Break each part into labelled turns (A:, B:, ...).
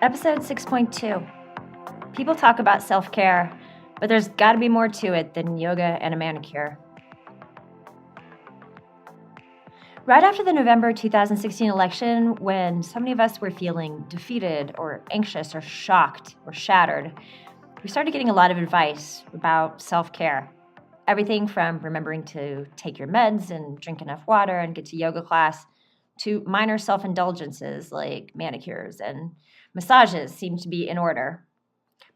A: Episode 6.2. People talk about self-care, but there's got to be more to it than yoga and a manicure. Right after the November 2016 election, when so many of us were feeling defeated or anxious or shocked or shattered, we started getting a lot of advice about self-care. Everything from remembering to take your meds and drink enough water and get to yoga class to minor self-indulgences like manicures and massages seemed to be in order.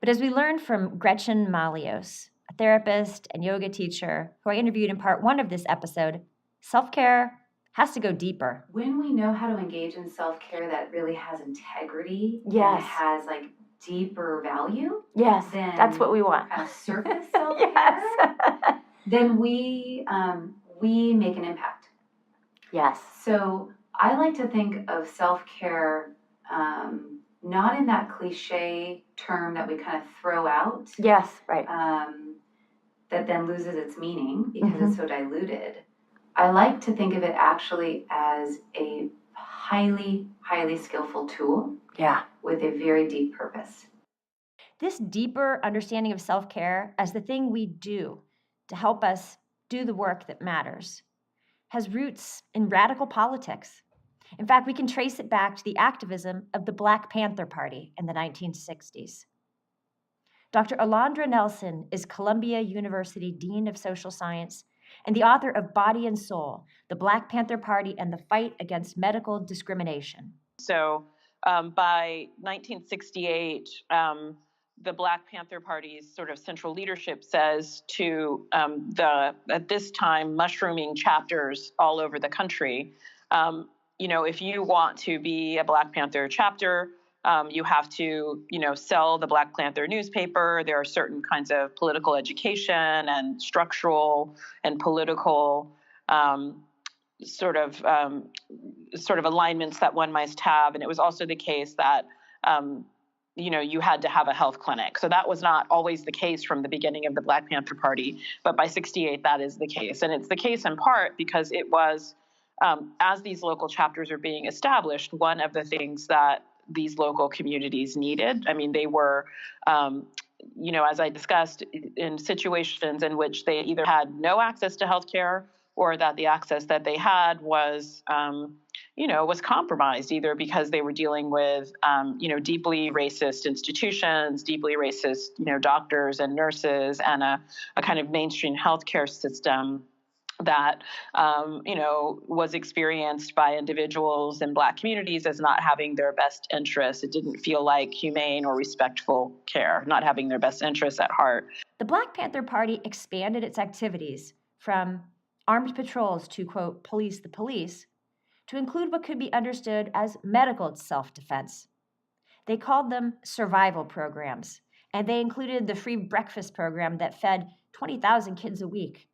A: But as we learned from Gretchen Malios, a therapist and yoga teacher who I interviewed in part 1 of this episode, self-care has to go deeper.
B: When we know how to engage in self-care that really has integrity,
A: Yes.
B: and has like deeper value,
A: Yes,
B: than
A: that's what we want.
B: Kind of surface self-care,
A: Yes.
B: then we make an impact.
A: Yes.
B: So I like to think of self-care not in that cliche term that we kind of throw out.
A: Yes, right.
B: That then loses its meaning because it's so diluted. I like to think of it actually as a highly, highly skillful tool.
A: Yeah.
B: With a very deep purpose.
A: This deeper understanding of self-care as the thing we do to help us do the work that matters has roots in radical politics. In fact, we can trace it back to the activism of the Black Panther Party in the 1960s. Dr. Alondra Nelson is Columbia University Dean of Social Science and the author of Body and Soul, the Black Panther Party and the Fight Against Medical Discrimination.
C: So by 1968, the Black Panther Party's sort of central leadership says to at this time, mushrooming chapters all over the country, if you want to be a Black Panther chapter, you have to, sell the Black Panther newspaper. There are certain kinds of political education and structural and political sort of alignments that one must have. And it was also the case that, you had to have a health clinic. So that was not always the case from the beginning of the Black Panther Party. But by 68, that is the case. And it's the case in part because it was, as these local chapters are being established, one of the things that these local communities needed. I mean, they were, as I discussed, in situations in which they either had no access to healthcare or that the access that they had was, was compromised, either because they were dealing with, deeply racist institutions, deeply racist, doctors and nurses, and a kind of mainstream healthcare system that, was experienced by individuals in Black communities as not having their best interests. It didn't feel like humane or respectful care, not having their best interests at heart.
A: The Black Panther Party expanded its activities from armed patrols to, quote, police the police, to include what could be understood as medical self-defense. They called them survival programs, and they included the free breakfast program that fed 20,000 kids a week.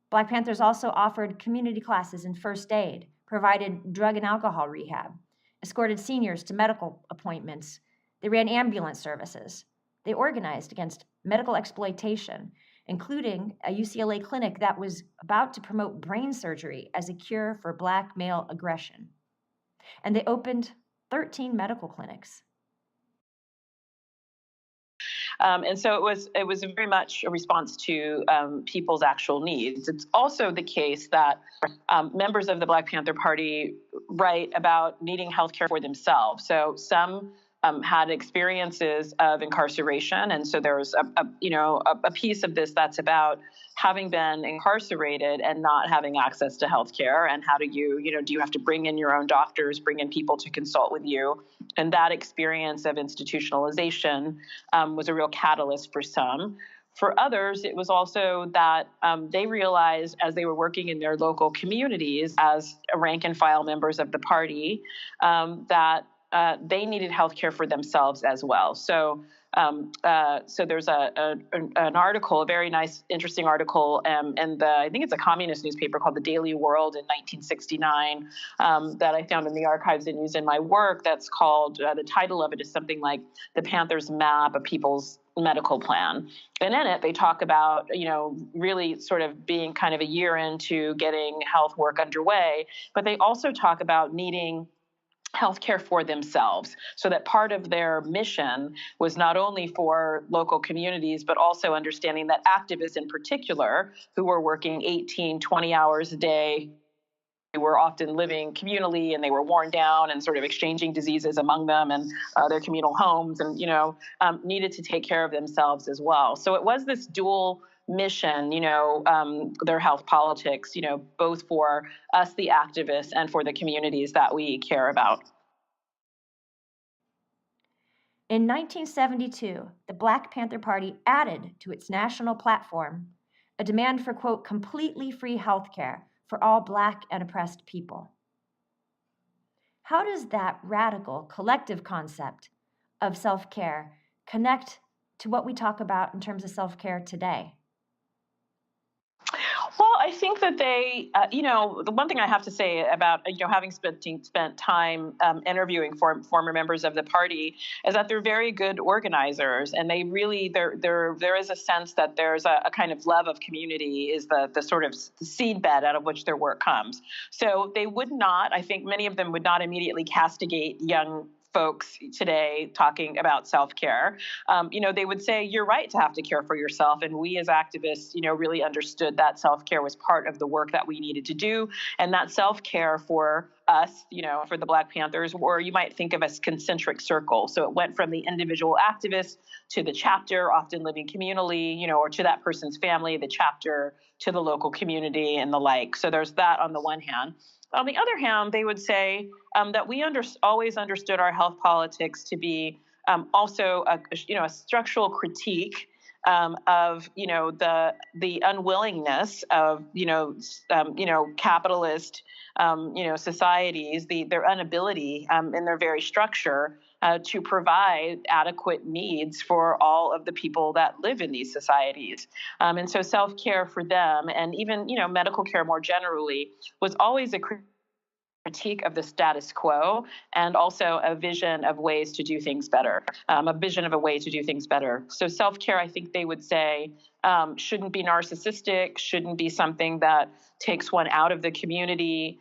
A: Black Panthers also offered community classes in first aid, provided drug and alcohol rehab, escorted seniors to medical appointments. They ran ambulance services. They organized against medical exploitation, including a UCLA clinic that was about to promote brain surgery as a cure for Black male aggression. And they opened 13 medical clinics.
C: And so it was very much a response to people's actual needs. It's also the case that members of the Black Panther Party write about needing healthcare for themselves. So some had experiences of incarceration, and so there's a piece of this that's about having been incarcerated and not having access to healthcare, and how do you have to bring in your own doctors, bring in people to consult with you, and that experience of institutionalization was a real catalyst for some. For others, it was also that they realized as they were working in their local communities as rank and file members of the party that they needed healthcare for themselves as well. So there's an article, a very nice, interesting article, and I think it's a communist newspaper called the Daily World in 1969 that I found in the archives and used in my work. That's called, the title of it is something like "The Panthers Map: A People's Medical Plan." And in it, they talk about, really sort of being kind of a year into getting health work underway, but they also talk about needing healthcare for themselves, so that part of their mission was not only for local communities, but also understanding that activists in particular, who were working 18, 20 hours a day, were often living communally, and they were worn down and sort of exchanging diseases among them and their communal homes, and needed to take care of themselves as well. So it was this dual mission, their health politics, both for us, the activists, and for the communities that we care about.
A: In 1972, the Black Panther Party added to its national platform a demand for, quote, completely free healthcare for all Black and oppressed people. How does that radical collective concept of self-care connect to what we talk about in terms of self-care today?
C: Well, I think that they, the one thing I have to say about, having spent time interviewing former members of the party is that they're very good organizers, and they really, there is a sense that there's a kind of love of community is the sort of the seedbed out of which their work comes. So they would not, I think many of them would not immediately castigate young folks today talking about self-care. They would say, you're right to have to care for yourself. And we as activists, really understood that self-care was part of the work that we needed to do. And that self-care for us, for the Black Panthers, or you might think of as concentric circle. So it went from the individual activist to the chapter, often living communally, or to that person's family, the chapter, to the local community and the like. So there's that on the one hand. On the other hand, they would say that we always understood our health politics to be also a structural critique of the unwillingness of capitalist societies, their inability in their very structure to provide adequate needs for all of the people that live in these societies. And so self-care for them, and even medical care more generally, was always a critique of the status quo, and also a vision of ways to do things better, a vision of a way to do things better. So self-care, I think they would say, shouldn't be narcissistic, shouldn't be something that takes one out of the community,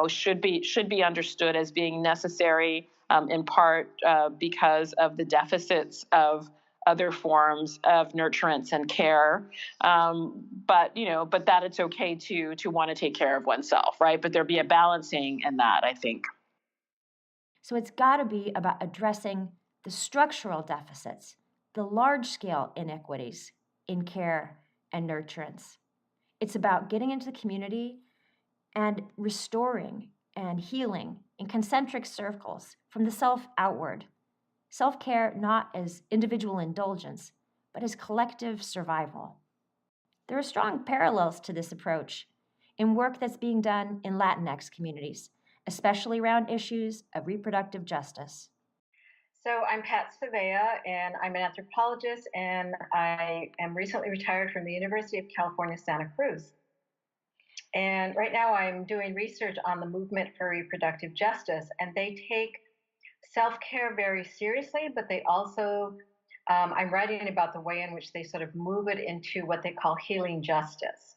C: should be understood as being necessary in part because of the deficits of other forms of nurturance and care, but that it's okay to want to take care of oneself, right? But there be a balancing in that, I think.
A: So it's got to be about addressing the structural deficits, the large-scale inequities in care and nurturance. It's about getting into the community and restoring and healing in concentric circles from the self outward. Self-care not as individual indulgence, but as collective survival. There are strong parallels to this approach in work that's being done in Latinx communities, especially around issues of reproductive justice.
D: So I'm Pat Zavella, and I'm an anthropologist, and I am recently retired from the University of California, Santa Cruz. And right now I'm doing research on the movement for reproductive justice, and they take self-care very seriously, but they also, I'm writing about the way in which they sort of move it into what they call healing justice.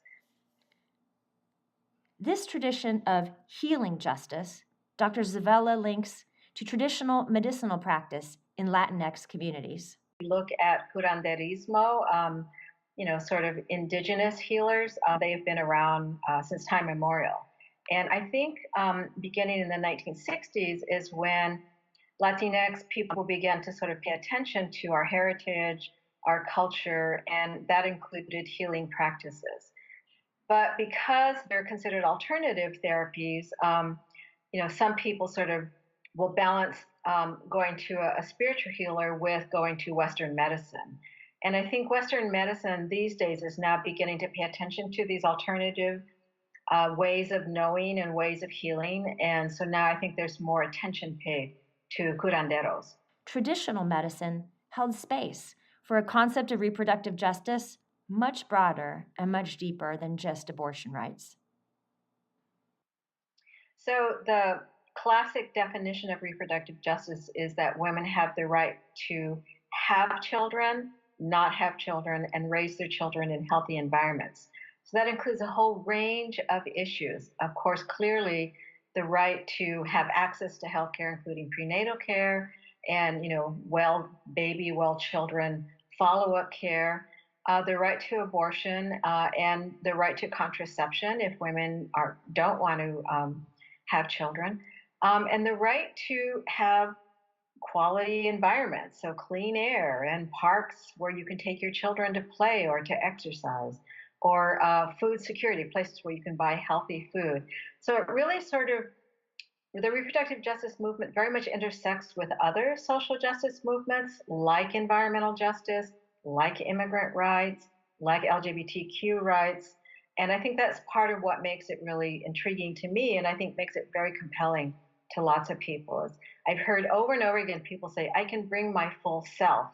A: This tradition of healing justice, Dr. Zavella links to traditional medicinal practice in Latinx communities.
D: We look at curanderismo, sort of indigenous healers. They've been around since time immemorial. And I think beginning in the 1960s is when Latinx people began to sort of pay attention to our heritage, our culture, and that included healing practices. But because they're considered alternative therapies, some people sort of will balance going to a spiritual healer with going to Western medicine. And I think Western medicine these days is now beginning to pay attention to these alternative ways of knowing and ways of healing. And so now I think there's more attention paid to curanderos.
A: Traditional medicine held space for a concept of reproductive justice much broader and much deeper than just abortion rights.
D: So the classic definition of reproductive justice is that women have the right to have children, not have children, and raise their children in healthy environments. So that includes a whole range of issues. Of course, clearly, the right to have access to health care, including prenatal care and, well children follow-up care, the right to abortion, and the right to contraception if women don't want to have children, and the right to have quality environments, so clean air and parks where you can take your children to play or to exercise, or food security, places where you can buy healthy food. So it really sort of, the reproductive justice movement very much intersects with other social justice movements like environmental justice, like immigrant rights, like LGBTQ rights. And I think that's part of what makes it really intriguing to me, and I think makes it very compelling to lots of people. I've heard over and over again people say, I can bring my full self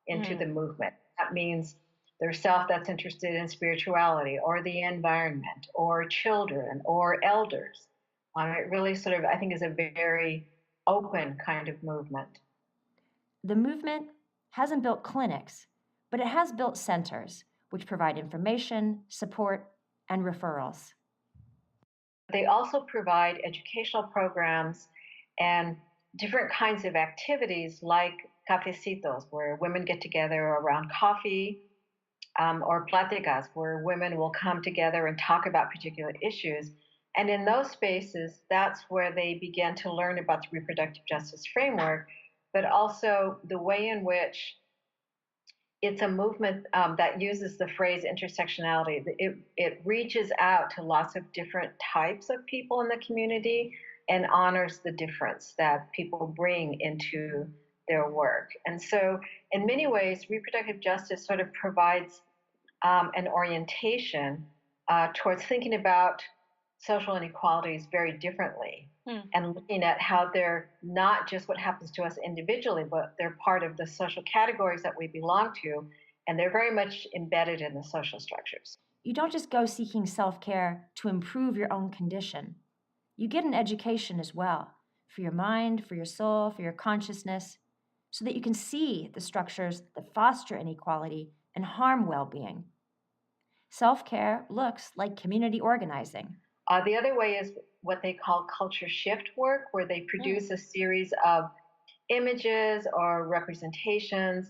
D: into the movement. That means their self that's interested in spirituality or the environment or children or elders. It really sort of, I think, is a very open kind of movement.
A: The movement hasn't built clinics, but it has built centers which provide information, support, and referrals.
D: They also provide educational programs and different kinds of activities like cafecitos, where women get together around coffee, or platicas, where women will come together and talk about particular issues. And in those spaces, that's where they begin to learn about the reproductive justice framework, but also the way in which it's a movement that uses the phrase intersectionality. It reaches out to lots of different types of people in the community and honors the difference that people bring into their work. And so, in many ways, reproductive justice sort of provides an orientation towards thinking about social inequalities very differently, and looking at how they're not just what happens to us individually, but they're part of the social categories that we belong to, and they're very much embedded in the social structures.
A: You don't just go seeking self-care to improve your own condition. You get an education as well, for your mind, for your soul, for your consciousness, so that you can see the structures that foster inequality and harm well-being. Self-care looks like community organizing.
D: The other way is what they call culture shift work, where they produce a series of images or representations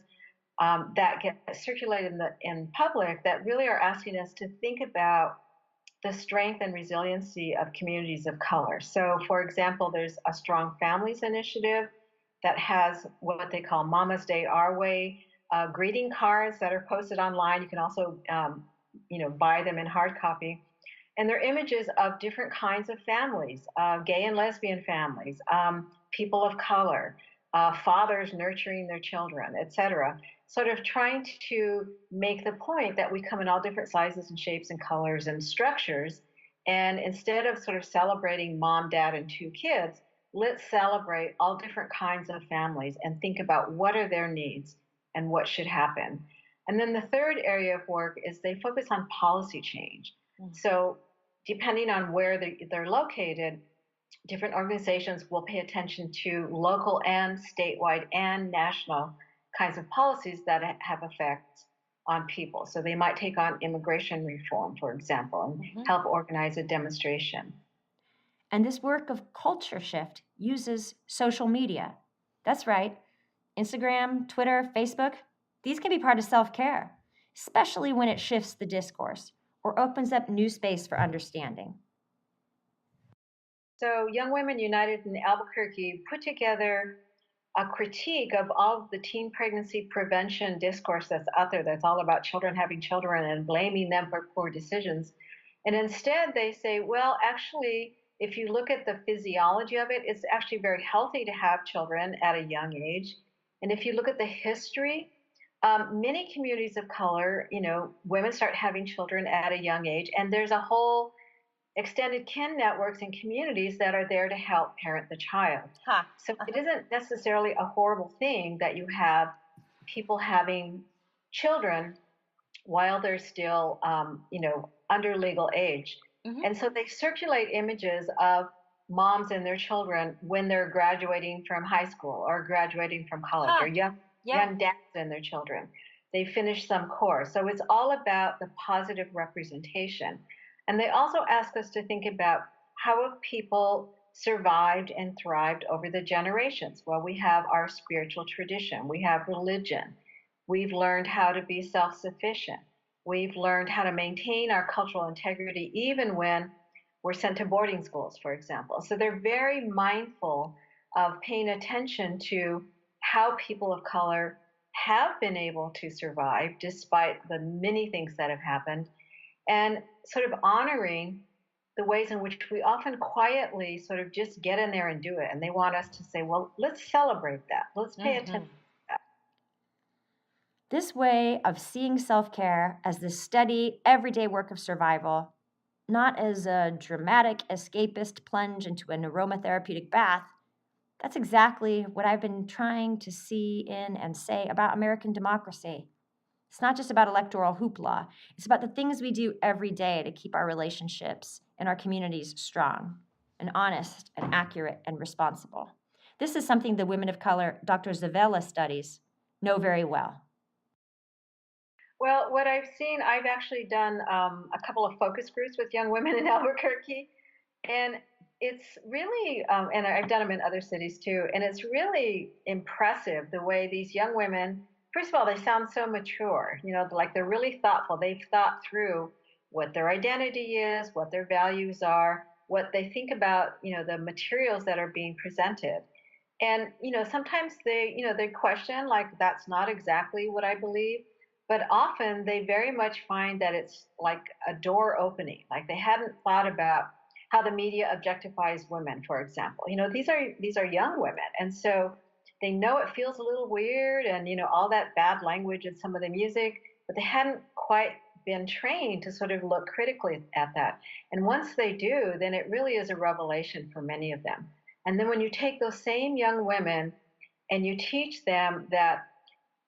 D: that get circulated in public that really are asking us to think about the strength and resiliency of communities of color. So, for example, there's a Strong Families initiative that has what they call Mama's Day Our Way greeting cards that are posted online. You can also buy them in hard copy. And they're images of different kinds of families, gay and lesbian families, people of color, fathers nurturing their children, etc. Sort of trying to make the point that we come in all different sizes and shapes and colors and structures. And instead of sort of celebrating mom, dad, and 2 kids, let's celebrate all different kinds of families and think about what are their needs and what should happen. And then the third area of work is they focus on policy change. So depending on where they're located, different organizations will pay attention to local and statewide and national kinds of policies that have effects on people. So they might take on immigration reform, for example, and help organize a demonstration.
A: And this work of culture shift uses social media. That's right. Instagram, Twitter, Facebook, these can be part of self-care, especially when it shifts the discourse or opens up new space for understanding.
D: So Young Women United in Albuquerque put together a critique of all of the teen pregnancy prevention discourse that's out there, that's all about children having children and blaming them for poor decisions. And instead they say, well, actually, if you look at the physiology of it, it's actually very healthy to have children at a young age. And if you look at the history, many communities of color, women start having children at a young age, and there's a whole extended kin networks and communities that are there to help parent the child. So it isn't necessarily a horrible thing that you have people having children while they're still, under legal age. And so they circulate images of moms and their children when they're graduating from high school or graduating from college, or young dads and their children. They finish some course. So it's all about the positive representation. And they also ask us to think about how have people survived and thrived over the generations? Well, we have our spiritual tradition, we have religion, we've learned how to be self sufficient, we've learned how to maintain our cultural integrity even when we're sent to boarding schools, for example. So they're very mindful of paying attention to how people of color have been able to survive despite the many things that have happened, and sort of honoring the ways in which we often quietly sort of just get in there and do it. And they want us to say, well, let's celebrate that. Let's pay attention to that.
A: This way of seeing self-care as the steady, everyday work of survival, not as a dramatic, escapist plunge into an aromatherapeutic bath, that's exactly what I've been trying to see in and say about American democracy. It's not just about electoral hoopla. It's about the things we do every day to keep our relationships and our communities strong and honest and accurate and responsible. This is something the women of color Dr. Zavella studies know very well.
D: Well, what I've seen, I've actually done a couple of focus groups with young women in Albuquerque, and it's really, and I've done them in other cities too, and it's really impressive the way these young women, first of all, they sound so mature, like they're really thoughtful. They've thought through what their identity is, what their values are, what they think about, the materials that are being presented. And, sometimes they question, like, that's not exactly what I believe. But often they very much find that it's like a door opening, like they hadn't thought about how the media objectifies women, for example. These are young women, and so they know it feels a little weird, and all that bad language in some of the music, but they hadn't quite been trained to sort of look critically at that. And once they do, then it really is a revelation for many of them. And then when you take those same young women and you teach them that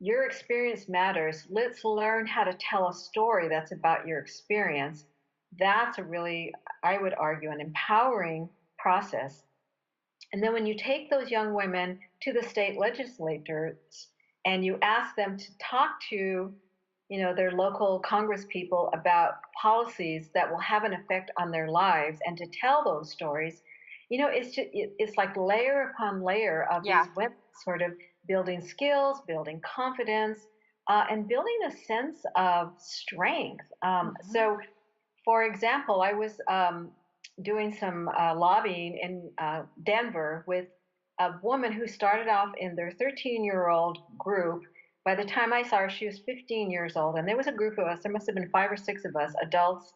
D: your experience matters, let's learn how to tell a story that's about your experience, that's a really, I would argue, an empowering process. And then when you take those young women to the state legislators and you ask them to talk to their local congress people about policies that will have an effect on their lives and to tell those stories, it's like layer upon layer of these women sort of building skills, building confidence, and building a sense of strength. So, for example, I was doing some lobbying in Denver with a woman who started off in their 13-year-old group. By the time I saw her, she was 15 years old. And there was a group of us, there must have been 5 or 6 of us, adults,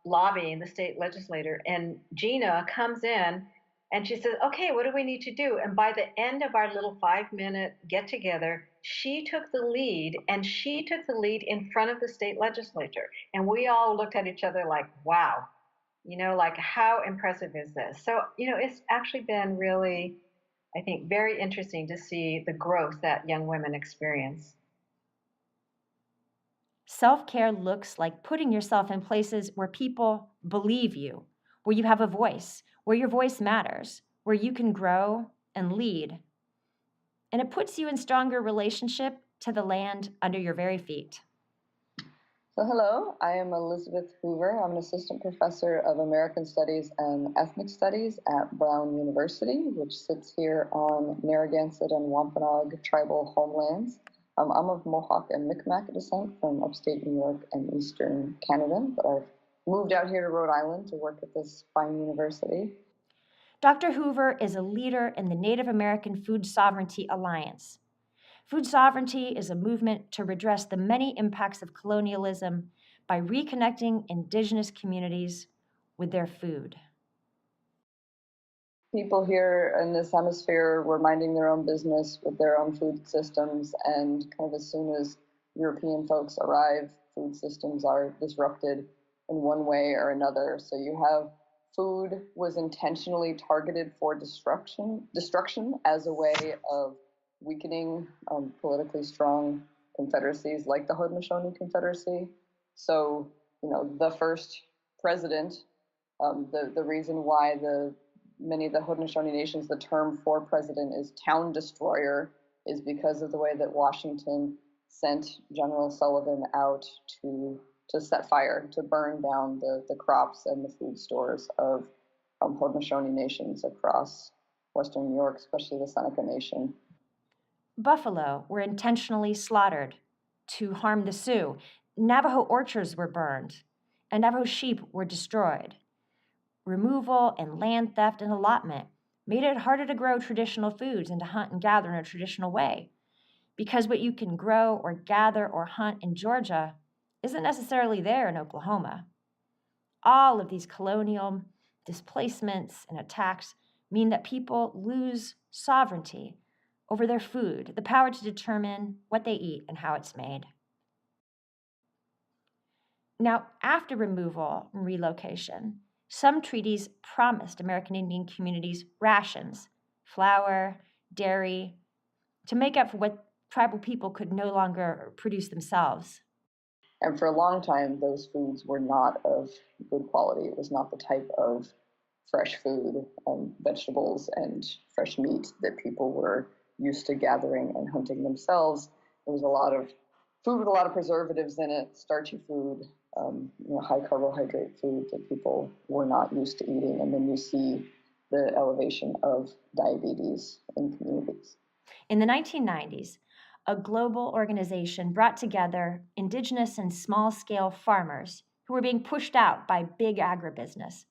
D: lobbying the state legislator. And Gina comes in and she says, okay, what do we need to do? And by the end of our little 5-minute get together, she took the lead, and she took the lead in front of the state legislature. And we all looked at each other like, wow, like how impressive is this? So, it's actually been really, I think, very interesting to see the growth that young women experience.
A: Self-care looks like putting yourself in places where people believe you, where you have a voice, where your voice matters, where you can grow and lead. And it puts you in stronger relationship to the land under your very feet.
E: So hello, I am Elizabeth Hoover. I'm an assistant professor of American Studies and Ethnic Studies at Brown University, which sits here on Narragansett and Wampanoag tribal homelands. I'm of Mohawk and Mi'kmaq descent from upstate New York and eastern Canada, but I've moved out here to Rhode Island to work at this fine university.
A: Dr. Hoover is a leader in the Native American Food Sovereignty Alliance. Food sovereignty is a movement to redress the many impacts of colonialism by reconnecting indigenous communities with their food.
E: People here in this hemisphere were minding their own business with their own food systems, and kind of as soon as European folks arrive, food systems are disrupted in one way or another. So you have food was intentionally targeted for destruction as a way of weakening politically strong confederacies like the Haudenosaunee Confederacy. So, the first president, the reason why many of the Haudenosaunee nations, the term for president is town destroyer, is because of the way that Washington sent General Sullivan out to set fire, to burn down the crops and the food stores of Haudenosaunee nations across Western New York, especially the Seneca Nation.
A: Buffalo were intentionally slaughtered to harm the Sioux. Navajo orchards were burned, and Navajo sheep were destroyed. Removal and land theft and allotment made it harder to grow traditional foods and to hunt and gather in a traditional way, because what you can grow or gather or hunt in Georgia isn't necessarily there in Oklahoma. All of these colonial displacements and attacks mean that people lose sovereignty over their food, the power to determine what they eat and how it's made. Now, after removal and relocation, some treaties promised American Indian communities rations, flour, dairy, to make up for what tribal people could no longer produce themselves.
E: And for a long time, those foods were not of good quality. It was not the type of fresh food, vegetables, and fresh meat that people were used to gathering and hunting themselves. There was a lot of food with a lot of preservatives in it, starchy food, high carbohydrate food that people were not used to eating. And then you see the elevation of diabetes in communities.
A: In the 1990s, a global organization brought together indigenous and small-scale farmers who were being pushed out by big agribusiness.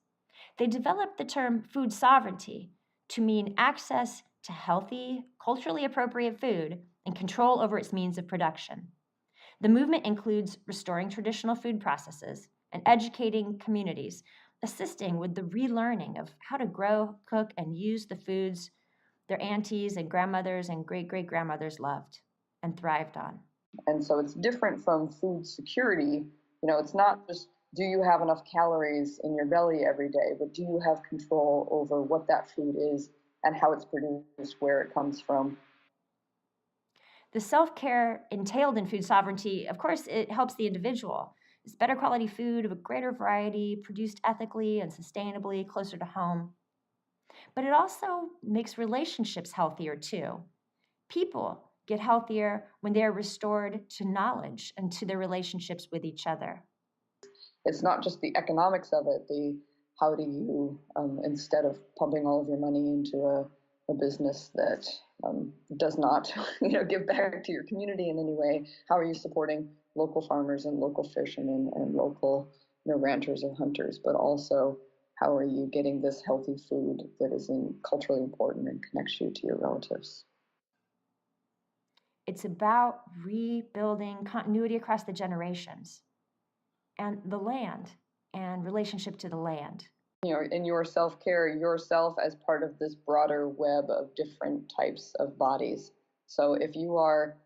A: They developed the term food sovereignty to mean access to healthy, culturally appropriate food and control over its means of production. The movement includes restoring traditional food processes and educating communities, assisting with the relearning of how to grow, cook, and use the foods their aunties and grandmothers and great-great-grandmothers loved and thrived on.
E: And so it's different from food security. It's not just, do you have enough calories in your belly every day, but do you have control over what that food is and how it's produced, where it comes from.
A: The self-care entailed in food sovereignty, of course, it helps the individual. It's better quality food of a greater variety, produced ethically and sustainably, closer to home. But it also makes relationships healthier too. People get healthier when they are restored to knowledge and to their relationships with each other.
E: It's not just the economics of it, how do you, instead of pumping all of your money into a business that does not give back to your community in any way, how are you supporting local farmers and local fishermen and local ranchers or hunters, but also how are you getting this healthy food that is culturally important and connects you to your relatives?
A: It's about rebuilding continuity across the generations and the land and relationship to the land.
E: In your self-care, yourself as part of this broader web of different types of bodies. So if you are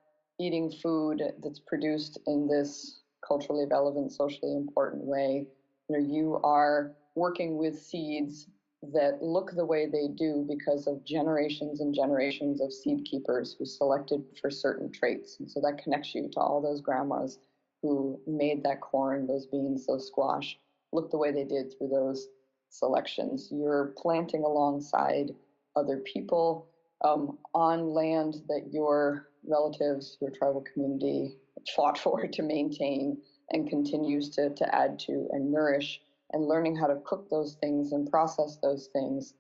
E: eating food that's produced in this culturally relevant, socially important way, you are working with seeds that look the way they do because of generations and generations of seed keepers who selected for certain traits. And so that connects you to all those grandmas who made that corn, those beans, those squash, look the way they did through those selections. You're planting alongside other people on land that your relatives, your tribal community fought for to maintain and continues to add to and nourish. And learning how to cook those things and process those things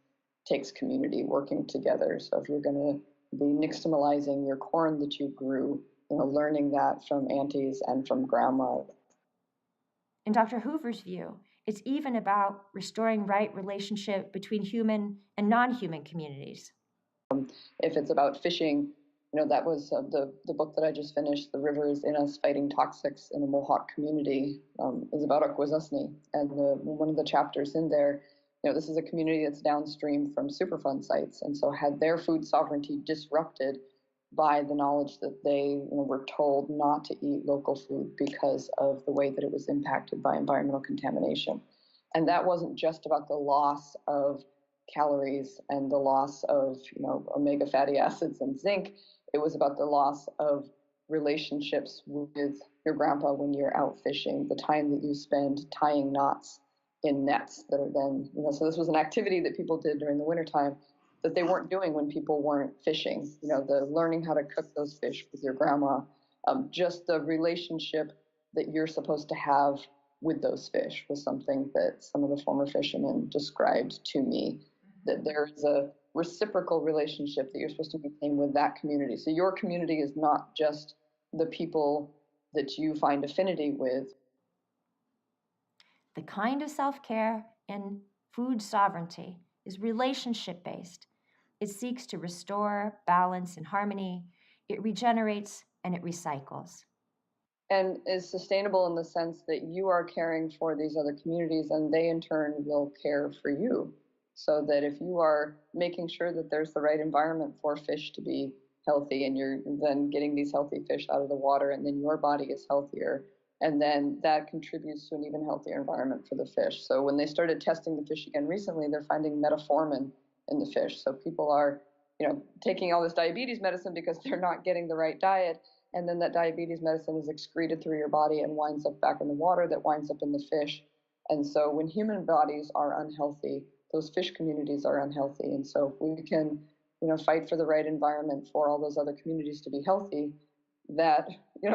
E: takes community working together. So if you're going to be nixtamalizing your corn that you grew, learning that from aunties and from grandma.
A: In Dr. Hoover's view, it's even about restoring right relationship between human and non-human communities.
E: If it's about fishing, that was the book that I just finished, The River is in Us, Fighting Toxics in a Mohawk Community, is about Akwesasne. And one of the chapters in there, this is a community that's downstream from Superfund sites, and so had their food sovereignty disrupted by the knowledge that they were told not to eat local food because of the way that it was impacted by environmental contamination. And that wasn't just about the loss of calories and the loss of omega fatty acids and zinc. It was about the loss of relationships with your grandpa when you're out fishing, the time that you spend tying knots in nets that are then, so this was an activity that people did during the wintertime that they weren't doing when people weren't fishing. The learning how to cook those fish with your grandma, just the relationship that you're supposed to have with those fish was something that some of the former fishermen described to me, that there is a reciprocal relationship that you're supposed to maintain with that community. So your community is not just the people that you find affinity with.
A: The kind of self-care in food sovereignty is relationship-based. It seeks to restore balance and harmony. It regenerates and it recycles.
E: And is sustainable in the sense that you are caring for these other communities and they in turn will care for you. So that if you are making sure that there's the right environment for fish to be healthy and you're then getting these healthy fish out of the water and then your body is healthier, and then that contributes to an even healthier environment for the fish. So when they started testing the fish again recently, they're finding metformin in the fish. So people are, taking all this diabetes medicine because they're not getting the right diet. And then that diabetes medicine is excreted through your body and winds up back in the water that winds up in the fish. And so when human bodies are unhealthy, those fish communities are unhealthy. And so if we can, fight for the right environment for all those other communities to be healthy, that,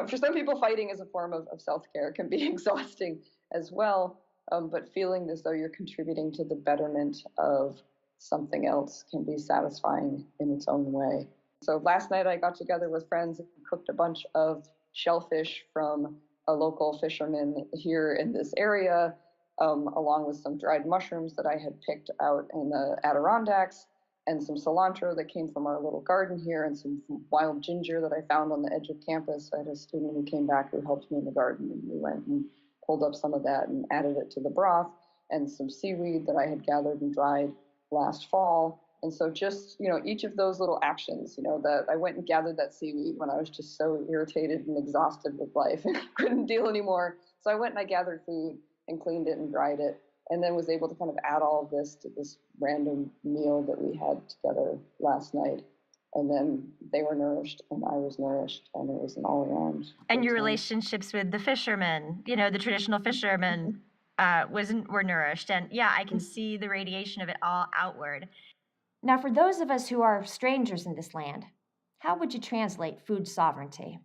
E: for some people, fighting is a form of self-care, can be exhausting as well. But feeling as though you're contributing to the betterment of something else can be satisfying in its own way. So last night I got together with friends and cooked a bunch of shellfish from a local fisherman here in this area, along with some dried mushrooms that I had picked out in the Adirondacks, and some cilantro that came from our little garden here, and some wild ginger that I found on the edge of campus. I had a student who came back who helped me in the garden, and we went and pulled up some of that and added it to the broth, and some seaweed that I had gathered and dried last fall. And so just, each of those little actions, that I went and gathered that seaweed when I was just so irritated and exhausted with life and couldn't deal anymore. So I went and I gathered food and cleaned it and dried it, and then was able to kind of add all of this to this random meal that we had together last night. And then they were nourished and I was nourished, and it was an all around.
A: And your relationships with the fishermen, the traditional fishermen, were nourished. And yeah, I can see the radiation of it all outward. Now, for those of us who are strangers in this land, how would you translate food sovereignty?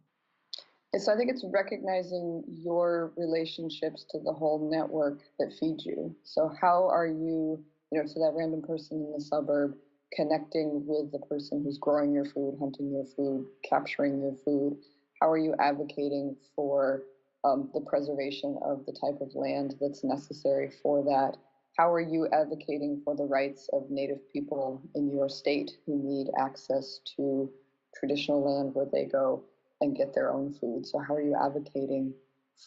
E: So I think it's recognizing your relationships to the whole network that feeds you. So how are you, to that random person in the suburb, connecting with the person who's growing your food, hunting your food, capturing your food? How are you advocating for the preservation of the type of land that's necessary for that? How are you advocating for the rights of Native people in your state who need access to traditional land where they go and get their own food? So how are you advocating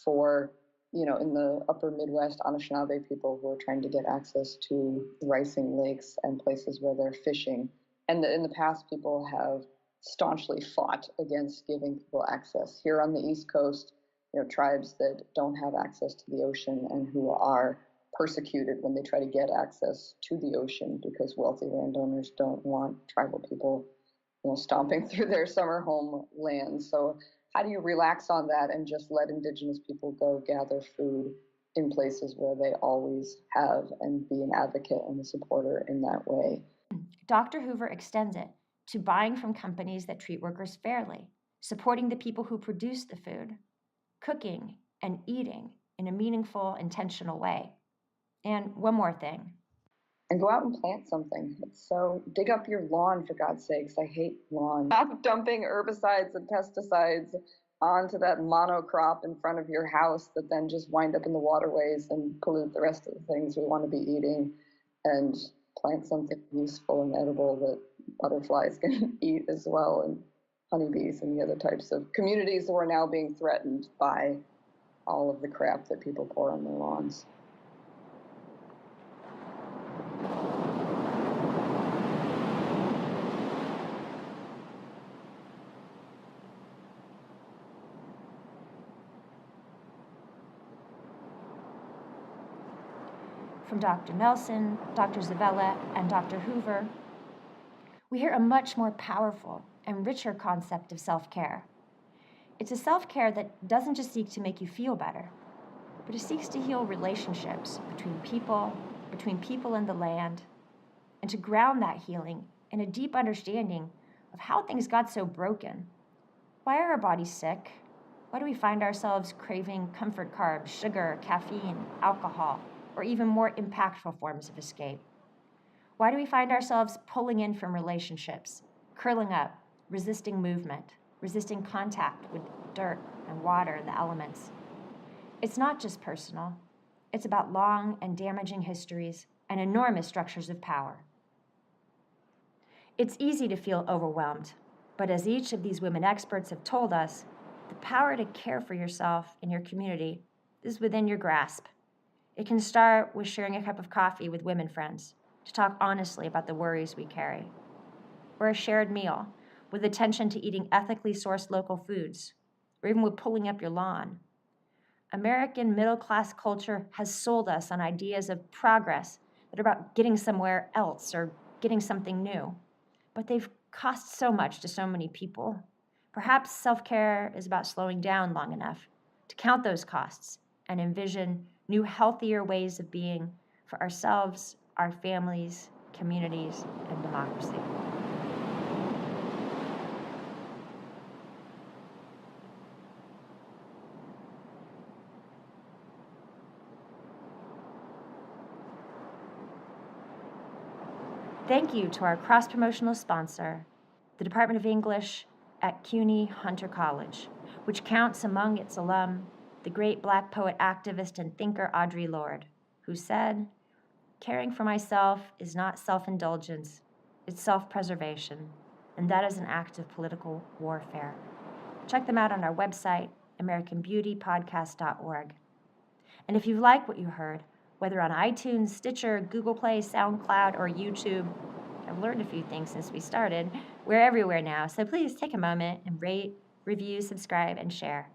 E: for, in the upper Midwest, Anishinaabe people who are trying to get access to ricing lakes and places where they're fishing? And in the past, people have staunchly fought against giving people access. Here on the East Coast, tribes that don't have access to the ocean and who are persecuted when they try to get access to the ocean because wealthy landowners don't want tribal people stomping through their summer home land. So how do you relax on that and just let Indigenous people go gather food in places where they always have, and be an advocate and a supporter in that way?
A: Dr. Hoover extends it to buying from companies that treat workers fairly, supporting the people who produce the food, cooking and eating in a meaningful, intentional way. And one more thing.
E: And go out and plant something. So dig up your lawn, for God's sakes. I hate lawn. Stop dumping herbicides and pesticides onto that monocrop in front of your house that then just wind up in the waterways and pollute the rest of the things we want to be eating. And plant something useful and edible that butterflies can eat as well, and honeybees and the other types of communities that are now being threatened by all of the crap that people pour on their lawns.
A: From Dr. Nelson, Dr. Zavella, and Dr. Hoover, we hear a much more powerful and richer concept of self-care. It's a self-care that doesn't just seek to make you feel better, but it seeks to heal relationships between people and the land, and to ground that healing in a deep understanding of how things got so broken. Why are our bodies sick? Why do we find ourselves craving comfort carbs, sugar, caffeine, alcohol, or even more impactful forms of escape? Why do we find ourselves pulling in from relationships, curling up, resisting movement, resisting contact with dirt and water and the elements? It's not just personal. It's about long and damaging histories and enormous structures of power. It's easy to feel overwhelmed, but as each of these women experts have told us, the power to care for yourself and your community is within your grasp. It can start with sharing a cup of coffee with women friends to talk honestly about the worries we carry, or a shared meal with attention to eating ethically sourced local foods, or even with pulling up your lawn. American middle-class culture has sold us on ideas of progress that are about getting somewhere else or getting something new, but they've cost so much to so many people. Perhaps self-care is about slowing down long enough to count those costs and envision new, healthier ways of being for ourselves, our families, communities, and democracy. Thank you to our cross-promotional sponsor, the Department of English at CUNY Hunter College, which counts among its alum the great Black poet, activist, and thinker Audre Lorde, who said, "Caring for myself is not self-indulgence, it's self-preservation, and that is an act of political warfare." Check them out on our website, AmericanBeautyPodcast.org. And if you like what you heard, whether on iTunes, Stitcher, Google Play, SoundCloud, or YouTube, I've learned a few things since we started. We're everywhere now, so please take a moment and rate, review, subscribe, and share.